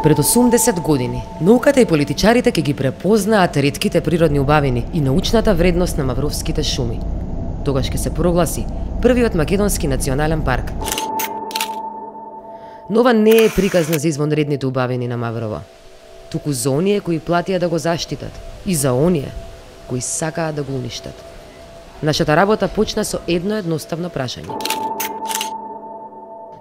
Пред 80 години, науката и политичарите ќе ги препознаат ретките природни убавини и научната вредност на мавровските шуми. Тогаш ќе се прогласи првиот македонски национален парк. Но ова не е приказна за извонредните убавини на Маврово, туку за оние кои платија да го заштитат и за оние кои сакаат да го уништат. Нашата работа почна со едно едноставно прашање.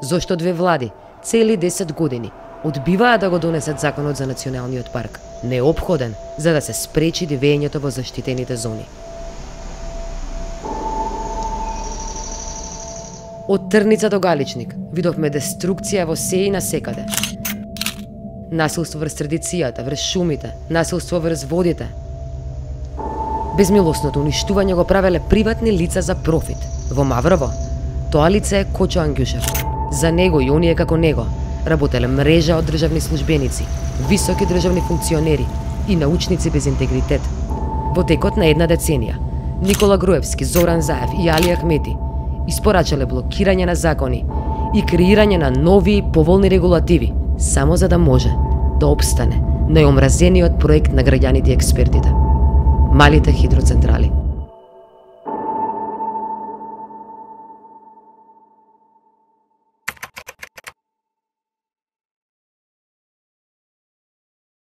Зошто две влади цели 10 години одбиваа да го донесат законот за националниот парк, неопходен за да се спречи дивењето во заштитените зони? Од Трница до Галичник видовме деструкција во се и насекаде. Насилство врз традицијата, врз шумите, насилство врз водите. Безмилосното уништување го правеле приватни лица за профит. Во Маврово, тоа лице е Кочо Ангјушев. За него и оние како него работеле мрежа од државни службеници, високи државни функционери и научници без интегритет. Во текот на една деценија, Никола Груевски, Зоран Заев и Али Ахмети испорачале блокирање на закони и креирање на нови и поволни регулативи, само за да може да опстане најомразениот проект на граѓаните и експертите – малите хидроцентрали.